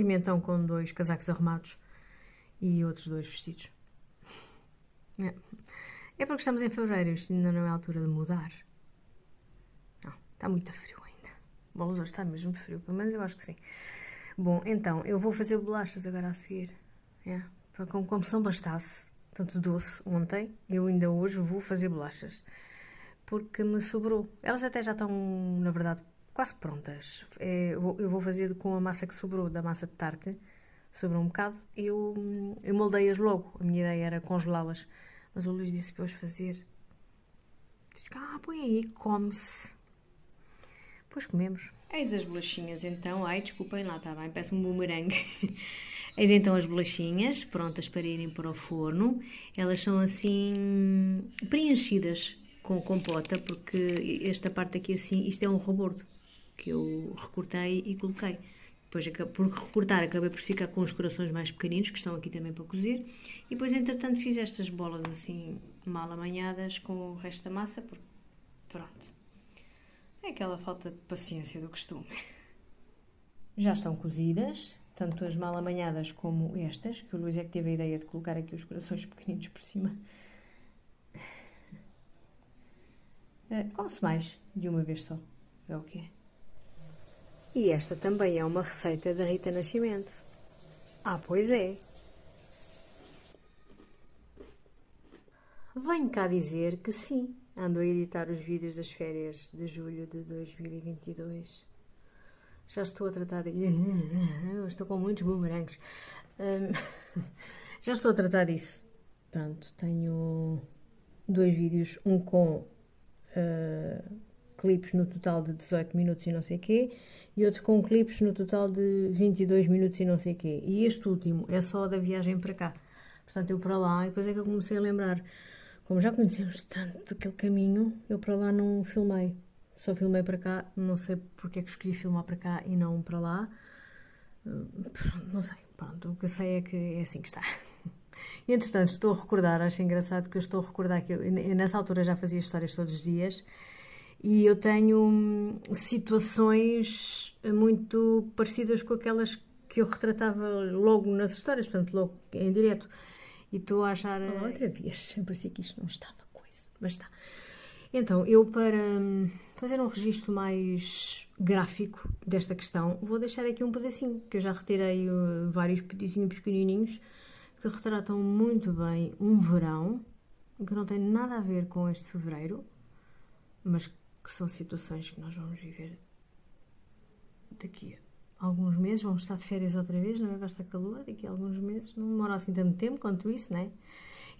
pimentão com 2 casacos arrumados e outros 2 vestidos. É porque estamos em fevereiro, isto ainda não é a altura de mudar. Não, está muito frio ainda. Bom, hoje está mesmo frio, pelo menos eu acho que sim. Bom, então, eu vou fazer bolachas agora a seguir. Como se não bastasse tanto doce ontem, eu ainda hoje vou fazer bolachas. Porque me sobrou. Elas até já estão, na verdade, quase prontas. Eu vou fazer com a massa que sobrou, da massa de tarte. Sobrou um bocado. Eu moldei-as logo. A minha ideia era congelá-las. Mas o Luís disse para eu as fazer. Diz que, põe aí, come-se. Depois comemos. Eis as bolachinhas, então. Ai, desculpem lá, está bem? Parece um bumerangue. Eis então as bolachinhas, prontas para irem para o forno. Elas são assim, preenchidas com compota, porque esta parte aqui assim, isto é um rebordo que eu recortei e coloquei. Depois, por recortar, acabei por ficar com os corações mais pequeninos, que estão aqui também para cozer. E depois, entretanto, fiz estas bolas assim, mal amanhadas com o resto da massa, porque, pronto, é aquela falta de paciência do costume. Já estão cozidas, tanto as mal amanhadas como estas, que o Luís é que teve a ideia de colocar aqui os corações pequeninos por cima. Come-se mais de uma vez só, é o que é. E esta também é uma receita da Rita Nascimento. Pois é. Venho cá dizer que sim, ando a editar os vídeos das férias de julho de 2022. Já estou a tratar estou com muitos bumerangues. Já estou a tratar disso. Pronto, tenho 2 vídeos, um com clipes no total de 18 minutos e não sei quê, e outro com clipes no total de 22 minutos e não sei quê. E este último é só da viagem para cá. Portanto, eu para lá, e depois é que eu comecei a lembrar, como já conhecemos tanto aquele caminho, eu para lá não filmei. Só filmei para cá, não sei porque é que escolhi filmar para cá e não para lá. Não sei, pronto, o que eu sei é que é assim que está. Entretanto, estou a recordar, acho engraçado que eu estou a recordar que eu nessa altura já fazia histórias todos os dias e eu tenho situações muito parecidas com aquelas que eu retratava logo nas histórias, portanto, logo em direto. E estou a achar. Outra vez, parecia que isto não estava coisa, mas está. Então, eu para fazer um registro mais gráfico desta questão, vou deixar aqui um pedacinho, que eu já retirei vários pedacinhos pequenininhos, que retratam muito bem um verão, que não tem nada a ver com este fevereiro, mas que são situações que nós vamos viver daqui a alguns meses. Vamos estar de férias outra vez, não é? Vai estar calor daqui a alguns meses, não demora assim tanto tempo quanto isso, não é?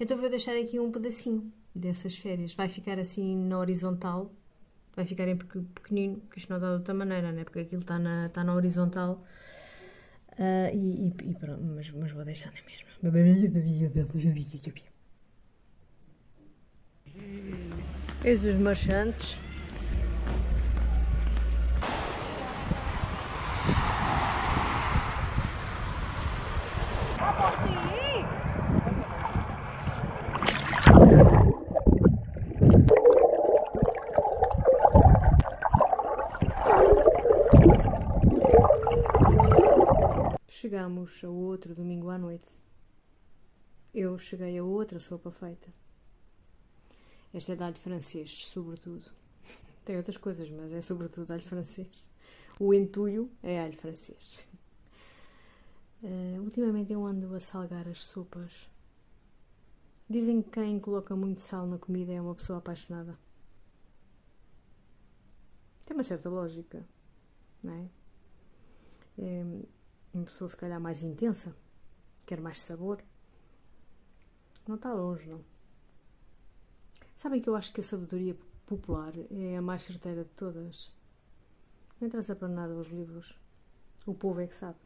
Então vou deixar aqui um pedacinho dessas férias. Vai ficar assim na horizontal, vai ficar em pequenino, porque isto não dá de outra maneira, não é? Porque aquilo está na horizontal. E pronto, mas vou deixar na mesma. Eis os marchantes. Chegámos a outro domingo à noite. Eu cheguei a outra sopa feita. Esta é de alho francês, sobretudo. Tem outras coisas, mas é sobretudo alho francês. O entulho é alho francês. Ultimamente eu ando a salgar as sopas. Dizem que quem coloca muito sal na comida é uma pessoa apaixonada. Tem uma certa lógica, não é? É uma pessoa se calhar mais intensa, quer mais sabor. Não está longe, não. Sabem que eu acho que a sabedoria popular é a mais certeira de todas. Não interessa para nada os livros. O povo é que sabe.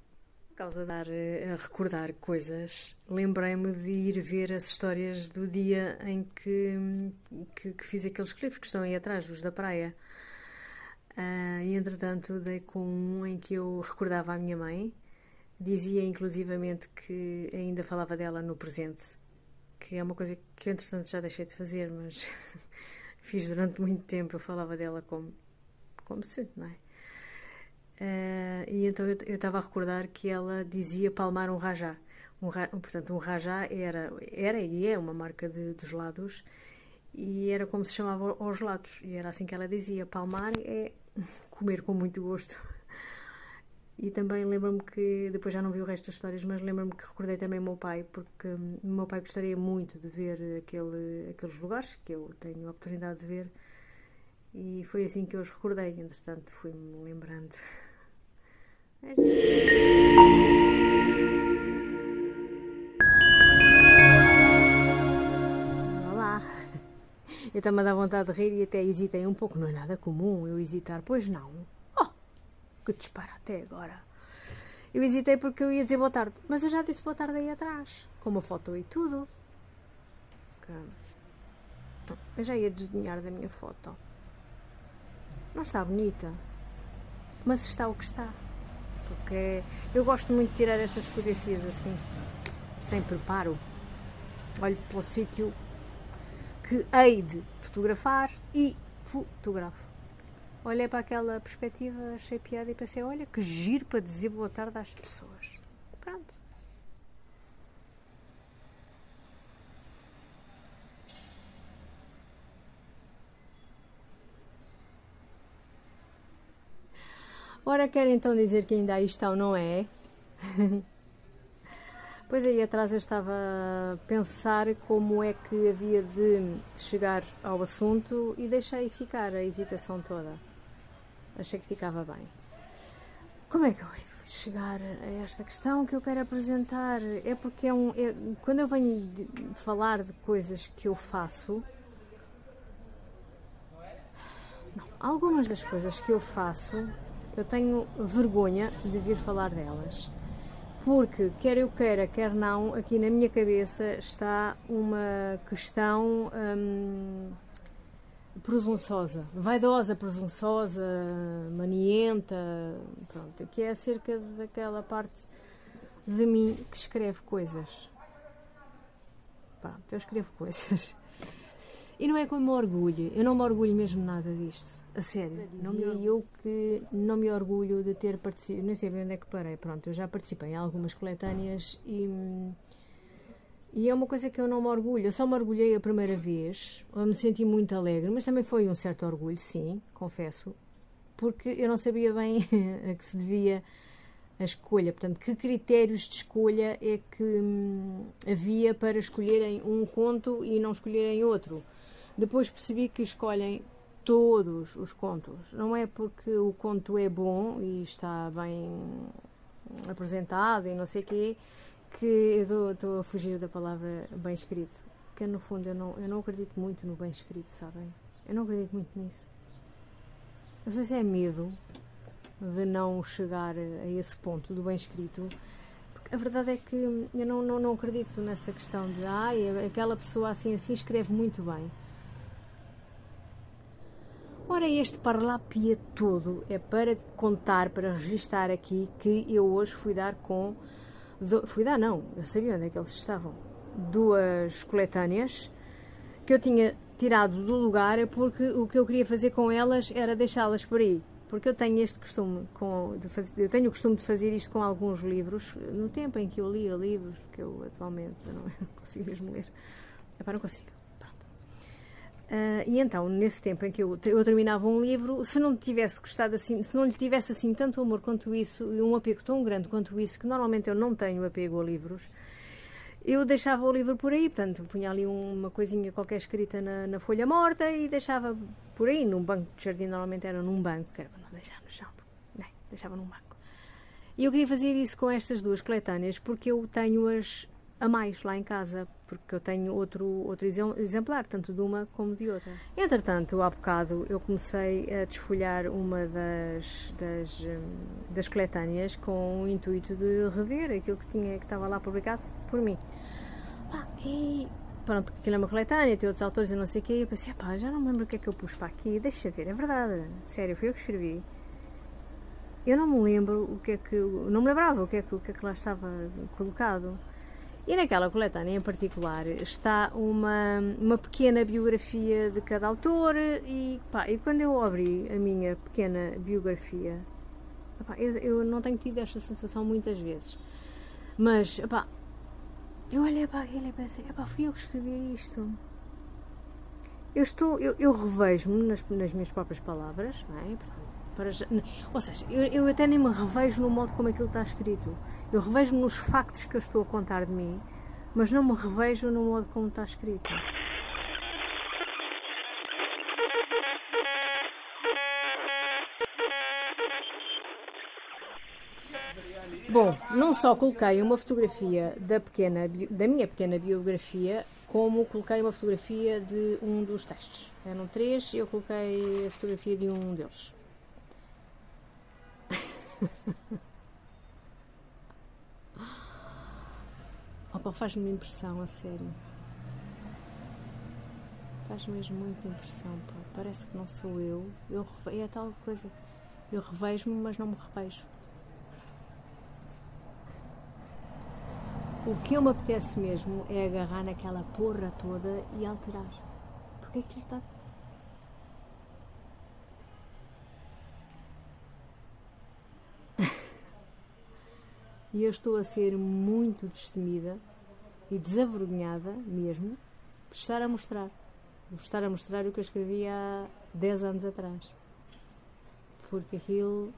Por causa de a recordar coisas, lembrei-me de ir ver as histórias do dia em que fiz aqueles clipes que estão aí atrás, os da praia. E entretanto dei com um em que eu recordava a minha mãe. Dizia inclusivamente que ainda falava dela no presente, que é uma coisa que eu entretanto já deixei de fazer, mas fiz durante muito tempo. Eu falava dela como se, não é? E então eu estava a recordar que ela dizia palmar um rajá. Portanto, um rajá era e é uma marca de gelados e era como se chamava aos gelados. E era assim que ela dizia: palmar é comer com muito gosto. E também lembro-me que, depois já não vi o resto das histórias, mas lembro-me que recordei também o meu pai, porque o meu pai gostaria muito de ver aqueles lugares que eu tenho a oportunidade de ver. E foi assim que eu os recordei, entretanto fui-me lembrando. Olá! Eu estava a dar vontade de rir e até hesitei um pouco. Não é nada comum eu hesitar, pois não. Oh, que disparo até agora. Eu hesitei porque eu ia dizer boa tarde, mas eu já disse boa tarde aí atrás, com uma foto e tudo. Eu já ia desdenhar da minha foto. Não está bonita, mas está o que está. Porque eu gosto muito de tirar estas fotografias assim, sem preparo. Olho para o sítio que hei de fotografar e fotografo. Olhei para aquela perspectiva, achei piada e pensei: olha que giro para dizer boa tarde às pessoas. Pronto. Ora, quer então dizer que ainda aí está ou não é? Pois aí atrás eu estava a pensar como é que havia de chegar ao assunto e deixei ficar a hesitação toda. Achei que ficava bem. Como é que eu hei de chegar a esta questão que eu quero apresentar? É porque quando eu venho falar de coisas que eu faço, algumas das coisas que eu faço, eu tenho vergonha de vir falar delas. Porque, quer eu queira, quer não, aqui na minha cabeça está uma questão presunçosa, vaidosa, presunçosa, manienta, pronto, que é acerca daquela parte de mim que escreve coisas. Pronto, eu escrevo coisas. E não é com o meu orgulho, eu não me orgulho mesmo nada disto, a sério. Eu que não me orgulho de ter participado, nem sei bem onde é que parei, pronto, eu já participei em algumas coletâneas e é uma coisa que eu não me orgulho. Eu só me orgulhei a primeira vez, eu me senti muito alegre, mas também foi um certo orgulho, sim, confesso, porque eu não sabia bem a que se devia a escolha, portanto, que critérios de escolha é que havia para escolherem um conto e não escolherem outro. Depois percebi que escolhem todos os contos. Não é porque o conto é bom e está bem apresentado e não sei o quê, que eu estou a fugir da palavra bem escrito. Porque no fundo eu não acredito muito no bem escrito, sabem? Eu não acredito muito nisso. Não sei se é medo de não chegar a esse ponto do bem escrito, porque a verdade é que eu não acredito nessa questão de aquela pessoa assim escreve muito bem. Ora, este parlapia todo é para contar, para registar aqui que eu hoje fui dar com... não, eu sabia onde é que eles estavam. 2 coletâneas que eu tinha tirado do lugar porque o que eu queria fazer com elas era deixá-las por aí. Porque eu tenho este costume, eu tenho o costume de fazer isto com alguns livros, no tempo em que eu lia livros, que eu atualmente não consigo mesmo ler. Não consigo. E então, nesse tempo em que eu terminava um livro, se não tivesse gostado assim, se não lhe tivesse assim tanto amor quanto isso, e um apego tão grande quanto isso, que normalmente eu não tenho apego a livros, eu deixava o livro por aí, portanto, punha ali uma coisinha qualquer escrita na folha morta e deixava por aí, num banco de jardim, normalmente era num banco, que era para não deixar no chão, deixava num banco. E eu queria fazer isso com estas 2 coletâneas, porque eu tenho-as a mais lá em casa, porque eu tenho outro exemplar, tanto de uma como de outra. Entretanto, há bocado eu comecei a desfolhar uma das coletâneas com o intuito de rever aquilo que estava lá publicado por mim. E pronto, porque aquilo é uma coletânea, tem outros autores e não sei o quê, e eu pensei, já não me lembro o que é que eu pus para aqui, deixa ver, é verdade, sério, foi eu que escrevi. Eu não me lembro não me lembrava o que é que lá estava colocado. E naquela coletânea em particular está uma pequena biografia de cada autor e quando eu abri a minha pequena biografia, Epá, eu não tenho tido esta sensação muitas vezes. Mas, epá, eu olhei para aquilo e pensei, epá, fui eu que escrevi isto. Eu revejo-me nas minhas próprias palavras, não é? Ou seja, eu até nem me revejo no modo como aquilo está escrito. Eu revejo-me nos factos que eu estou a contar de mim, mas não me revejo no modo como está escrito. Bom, não só coloquei uma fotografia da minha pequena biografia, como coloquei uma fotografia de um dos textos. Eram 3 e eu coloquei a fotografia de um deles. Opa, faz-me impressão, a sério. Faz mesmo muita impressão, pá. Parece que não sou eu. É a tal coisa. Eu revejo-me, mas não me revejo. O que eu me apetece mesmo é agarrar naquela porra toda e alterar. Porque é que lhe está... E eu estou a ser muito destemida e desavergonhada mesmo por estar a mostrar. Por estar a mostrar o que eu escrevi há 10 anos atrás. Porque aquilo...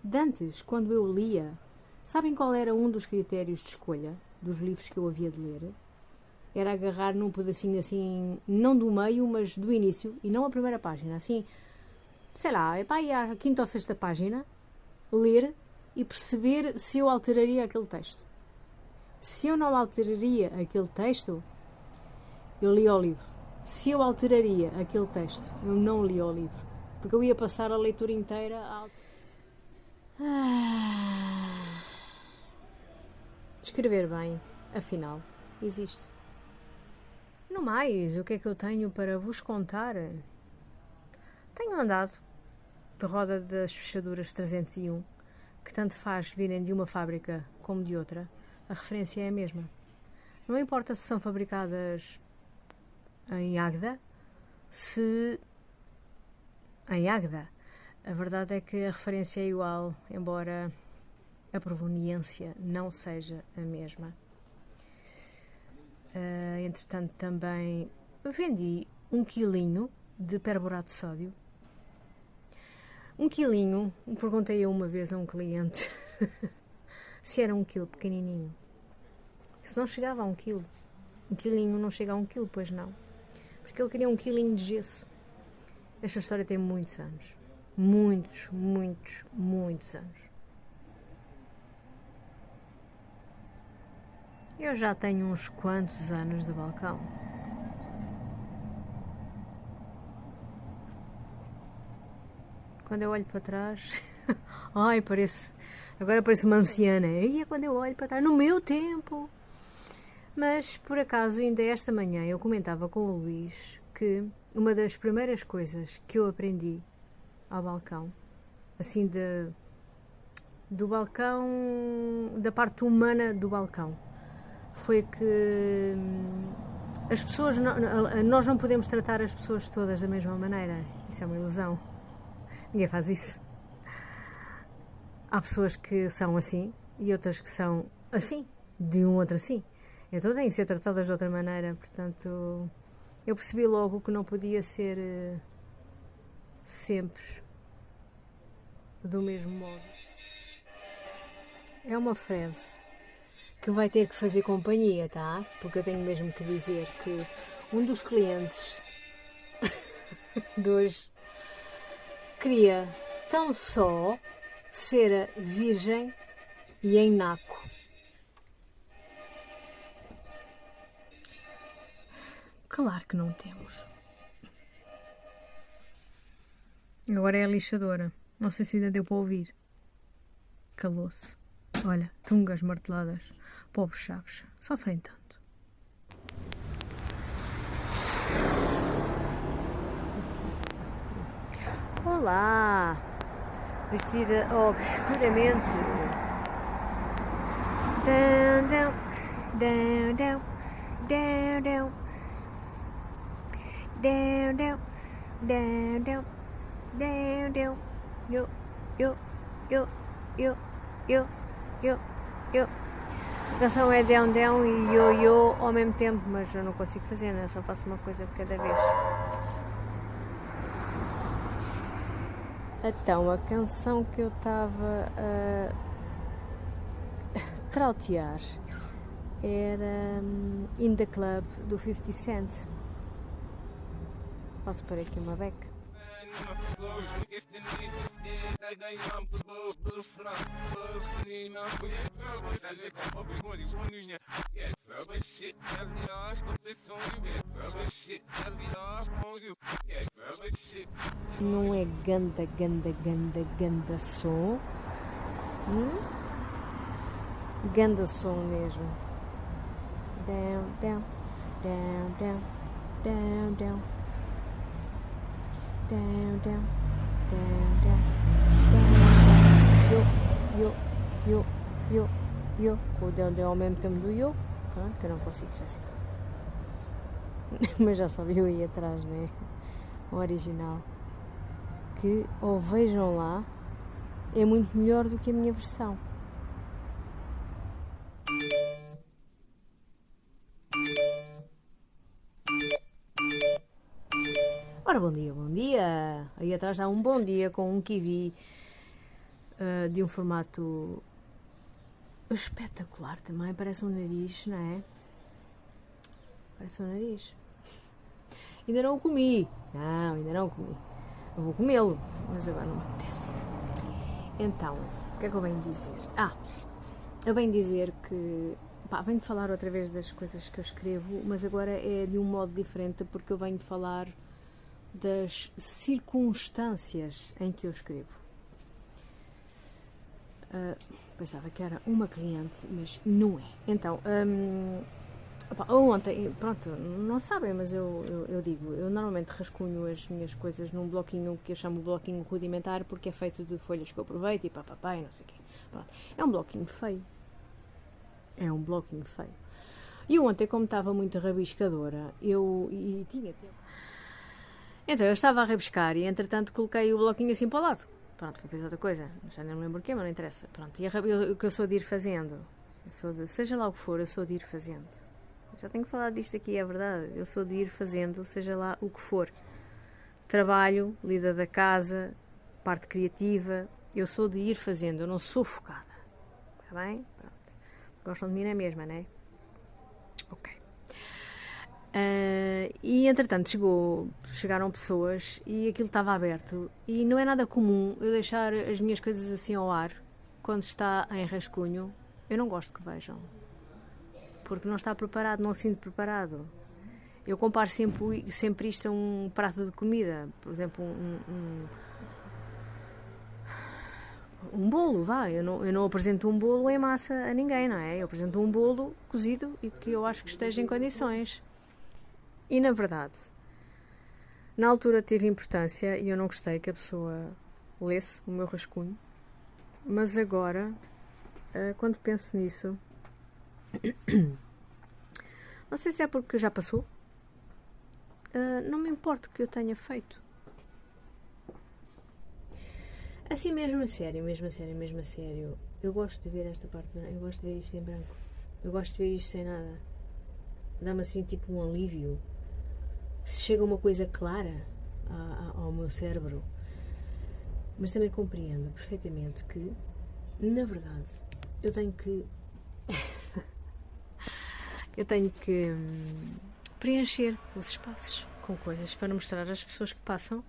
De antes, quando eu lia, sabem qual era um dos critérios de escolha dos livros que eu havia de ler? Era agarrar num pedacinho assim, não do meio, mas do início, e não a primeira página, assim, sei lá, para ir à quinta ou sexta página, ler e perceber se eu alteraria aquele texto. Se eu não alteraria aquele texto, eu li o livro. Se eu alteraria aquele texto, eu não li o livro. Porque eu ia passar a leitura inteira a... Escrever bem, afinal, existe. No mais, o que é que eu tenho para vos contar? Tenho andado de roda das fechaduras 301, que tanto faz virem de uma fábrica como de outra, a referência é a mesma. Não importa se são fabricadas em Agda, se... em Agda. A verdade é que a referência é igual, embora a proveniência não seja a mesma. Entretanto, também vendi 1 quilinho de perborato de sódio. 1 quilinho, perguntei eu uma vez a um cliente se era 1 quilo pequenininho. Se não chegava a 1 quilo. 1 quilinho não chega a 1 quilo, pois não. Porque ele queria 1 quilinho de gesso. Esta história tem muitos anos. Muitos, muitos, muitos anos. Eu já tenho uns quantos anos de balcão. Quando eu olho para trás... Ai, parece... Agora parece uma anciana. E é quando eu olho para trás, no meu tempo. Mas, por acaso, ainda esta manhã eu comentava com o Luís que uma das primeiras coisas que eu aprendi ao balcão, assim do balcão, da parte humana do balcão, foi que as pessoas, nós não podemos tratar as pessoas todas da mesma maneira. Isso é uma ilusão. Ninguém faz isso. Há pessoas que são assim e outras que são assim, de um outro assim. Então têm que ser tratadas de outra maneira. Portanto, eu percebi logo que não podia ser sempre do mesmo modo. É uma frase que vai ter que fazer companhia, tá? Porque eu tenho mesmo que dizer que um dos clientes de hoje queria tão só ser virgem e em naco. Claro que não temos. Agora é a lixadora. Não sei se ainda deu para ouvir. Calou-se. Olha, tungas marteladas. Pobres chaves. Sofrem tanto. Olá! Vestida obscuramente. Down, down, down, down, down, down, down, down, Down, down, down, down. Yo, yo, yo, yo, yo, yo, yo. A canção é down, down e yo, yo ao mesmo tempo, mas eu não consigo fazer, né? Só faço uma coisa de cada vez. Então, a canção que eu estava a trautear era In the Club do 50 Cent. Posso pôr aqui uma beca? Não é ganda, ganda, ganda, ganda som. Ganda som mesmo. Down, down, down, down, down, down. Down, down, down, down, down. Yo, yo, yo, yo. O down, down ao mesmo tempo do yo. Pronto, que eu não consigo fazer. Mas já só viu aí atrás, né? O original. Que, ou vejam lá, é muito melhor do que a minha versão. Ora, bom dia, bom dia! Aí atrás há um bom dia com um kiwi de um formato espetacular também. Parece um nariz, não é? Parece um nariz. Ainda não o comi. Não, ainda não o comi. Eu vou comê-lo, mas agora não me apetece. Então, o que é que eu venho dizer? Eu venho dizer que... venho de falar outra vez das coisas que eu escrevo, mas agora é de um modo diferente porque eu venho de falar das circunstâncias em que eu escrevo. Pensava que era uma cliente, mas não é. Então, ontem, pronto, não sabem, mas eu digo, eu normalmente rascunho as minhas coisas num bloquinho que eu chamo de bloquinho rudimentar porque é feito de folhas que eu aproveito e papapá e não sei o quê. Pronto. É um bloquinho feio. E eu ontem, como estava muito rabiscadora, e tinha tempo. Então eu estava a rabiscar e entretanto coloquei o bloquinho assim para o lado. Pronto, fui fazer outra coisa. Já nem me lembro o quê, mas não interessa. Pronto, e o que eu sou de ir fazendo. Seja lá o que for, eu sou de ir fazendo. Já tenho que falar disto aqui, é verdade. Eu sou de ir fazendo, seja lá o que for. Trabalho, lida da casa, parte criativa. Eu sou de ir fazendo, eu não sou focada. Está bem? Pronto. Gostam de mim na mesma, não é? Ok. E entretanto chegaram pessoas e aquilo estava aberto e não é nada comum eu deixar as minhas coisas assim ao ar quando está em rascunho. Eu não gosto que vejam porque não está preparado, não sinto preparado. Eu comparo sempre isto a um prato de comida, por exemplo um bolo, eu não apresento um bolo em massa a ninguém, não é? Eu apresento um bolo cozido e que eu acho que esteja em condições. E na verdade, na altura teve importância e eu não gostei que a pessoa lesse o meu rascunho, mas agora, quando penso nisso, não sei se é porque já passou, não me importa o que eu tenha feito. Assim mesmo a sério, eu gosto de ver esta parte, eu gosto de ver isto em branco, eu gosto de ver isto sem nada, dá-me assim tipo um alívio. Se chega uma coisa clara ao meu cérebro, mas também compreendo perfeitamente que, na verdade, eu tenho que preencher os espaços com coisas para mostrar às pessoas que passam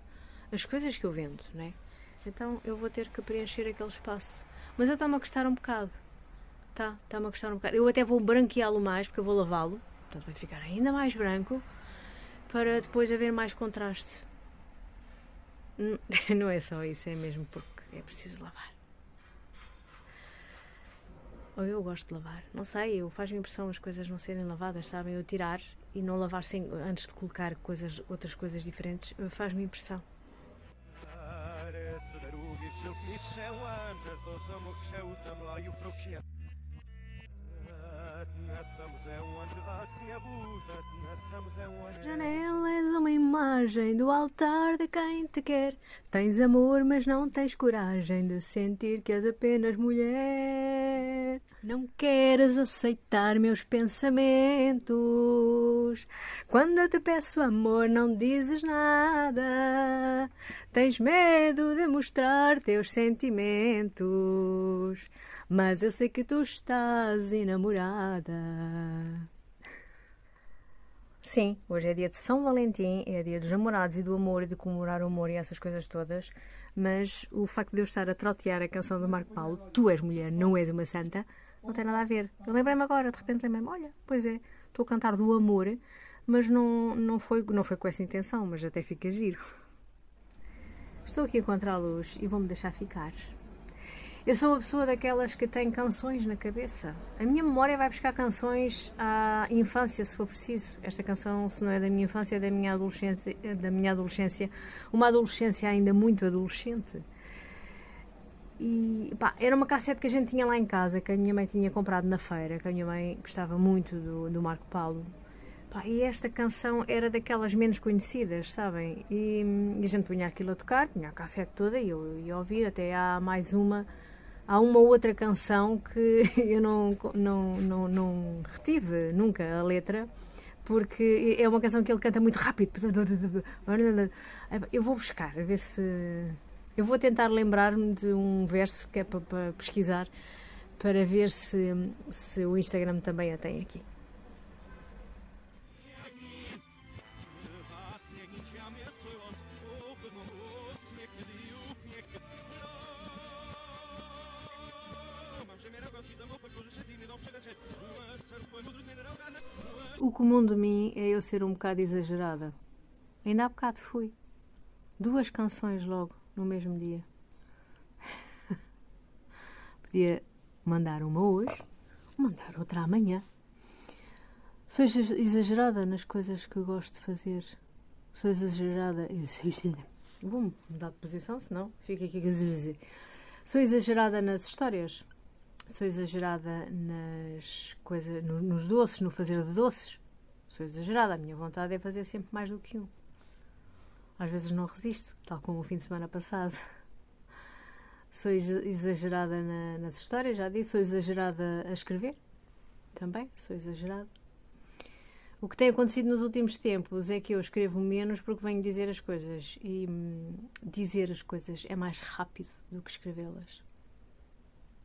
as coisas que eu vendo, não é? Então eu vou ter que preencher aquele espaço. Mas eu está-me a custar um bocado. Está-me a custar um bocado. Eu até vou branqueá-lo mais, porque eu vou lavá-lo. Portanto vai ficar ainda mais branco, para depois haver mais contraste. Não é só isso, é mesmo porque é preciso lavar. Ou eu gosto de lavar. Não sei, faz-me impressão as coisas não serem lavadas, sabem? Eu tirar e não lavar antes de colocar outras coisas diferentes, faz-me impressão. Janela és uma imagem do altar de quem te quer. Tens amor, mas não tens coragem de sentir que és apenas mulher. Não queres aceitar meus pensamentos. Quando eu te peço amor, não dizes nada. Tens medo de mostrar teus sentimentos. Mas eu sei que tu estás enamorada. Sim, hoje é dia de São Valentim, é dia dos namorados e do amor e de comemorar o amor e essas coisas todas, mas o facto de eu estar a trautear a canção do Marco Paulo, Tu és mulher, não és uma santa, não tem nada a ver. Eu lembrei-me agora, de repente lembrei-me, olha, pois é, estou a cantar do amor, mas não foi com essa intenção, mas até fica giro. Estou aqui contra a luz e vou-me deixar ficar. Eu sou uma pessoa daquelas que tem canções na cabeça. A minha memória vai buscar canções à infância, se for preciso. Esta canção, se não é da minha infância, é da minha adolescência. Uma adolescência ainda muito adolescente. E pá, era uma cassete que a gente tinha lá em casa, que a minha mãe tinha comprado na feira, que a minha mãe gostava muito do Marco Paulo. Pá, e esta canção era daquelas menos conhecidas, sabem? E a gente punha aquilo a tocar, punha a cassete toda e eu ia ouvir, até há uma outra canção que eu não retive nunca a letra, porque é uma canção que ele canta muito rápido. Eu vou buscar, a ver se... Eu vou tentar lembrar-me de um verso que é para pesquisar, para ver se o Instagram também a tem aqui. O comum de mim é eu ser um bocado exagerada. Ainda há bocado fui. 2 canções logo, no mesmo dia. Podia mandar uma hoje, mandar outra amanhã. Sou exagerada nas coisas que gosto de fazer. Sou exagerada... Vou mudar de posição, senão fica aqui... Sou exagerada nas histórias. Sou exagerada nas coisas, nos doces, no fazer de doces. Sou exagerada. A minha vontade é fazer sempre mais do que um. Às vezes não resisto, tal como o fim de semana passado. Sou exagerada nas histórias, já disse. Sou exagerada a escrever. Também sou exagerada. O que tem acontecido nos últimos tempos é que eu escrevo menos porque venho dizer as coisas. E dizer as coisas é mais rápido do que escrevê-las.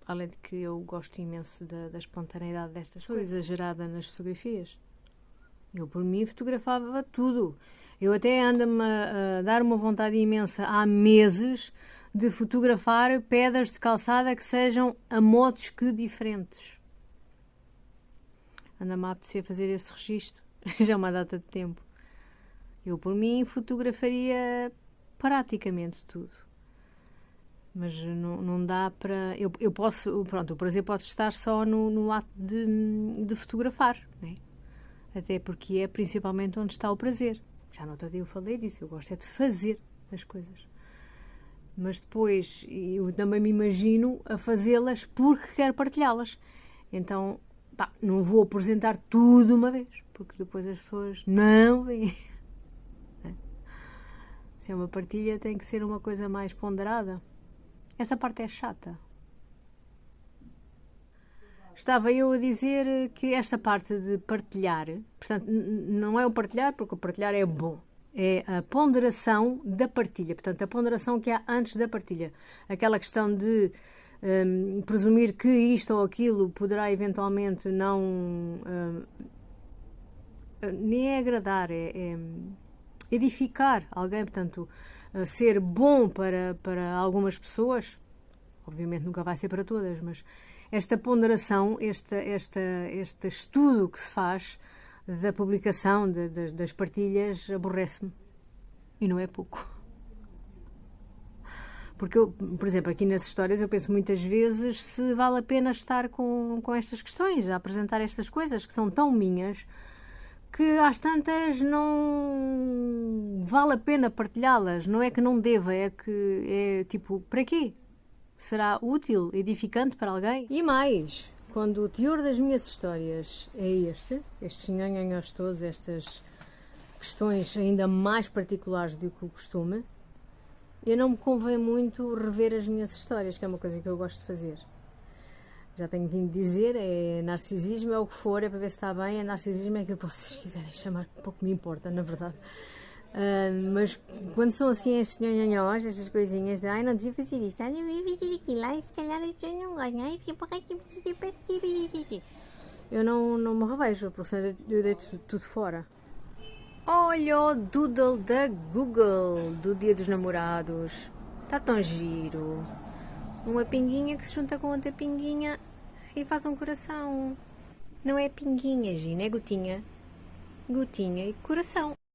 Além de que eu gosto imenso da espontaneidade destas coisas. Sou exagerada nas fotografias. Eu, por mim, fotografava tudo. Eu até ando-me a dar uma vontade imensa há meses de fotografar pedras de calçada que sejam a modos que diferentes. Anda-me a apetecer fazer esse registro. Já há uma data de tempo. Eu, por mim, fotografaria praticamente tudo. Mas não dá para... Eu posso... Pronto, o prazer pode estar só no ato de fotografar, né? Até porque é principalmente onde está o prazer. Já no outro dia eu falei disso. Eu gosto é de fazer as coisas. Mas depois eu também me imagino a fazê-las porque quero partilhá-las. Então, pá, não vou apresentar tudo de uma vez. Porque depois as pessoas não vêm. Se é uma partilha, tem que ser uma coisa mais ponderada. Essa parte é chata. Estava eu a dizer que esta parte de partilhar, portanto, não é o partilhar, porque o partilhar é bom. É a ponderação da partilha. Portanto, a ponderação que há antes da partilha. Aquela questão de presumir que isto ou aquilo poderá eventualmente não... nem é agradar, é edificar alguém, portanto... ser bom para algumas pessoas, obviamente nunca vai ser para todas, mas esta ponderação, este estudo que se faz da publicação, das partilhas, aborrece-me. E não é pouco. Porque eu, por exemplo, aqui nas histórias eu penso muitas vezes se vale a pena estar com estas questões, a apresentar estas coisas que são tão minhas, que às tantas não vale a pena partilhá-las. Não é que não deva, é que é tipo, para quê? Será útil, edificante para alguém? E mais, quando o teor das minhas histórias é estes nhonhonhós todos, estas questões ainda mais particulares do que o costume, eu não me convém muito rever as minhas histórias, que é uma coisa que eu gosto de fazer. Já tenho vindo dizer, é narcisismo, é o que for, é para ver se está bem, é narcisismo, é aquilo que vocês quiserem chamar, que pouco me importa, na verdade. Mas quando são assim estes nhonhonhós, estas coisinhas de ai, não devia fazer isto, ai, não devia fazer aquilo, ai, se calhar eu não gosto, ai, eu não me revejo, porque senão eu deito tudo fora. Olha o doodle da Google do Dia dos Namorados. Está tão giro. Uma pinguinha que se junta com outra pinguinha e faz um coração. Não é pinguinha, Gina, é gotinha. Gotinha e coração.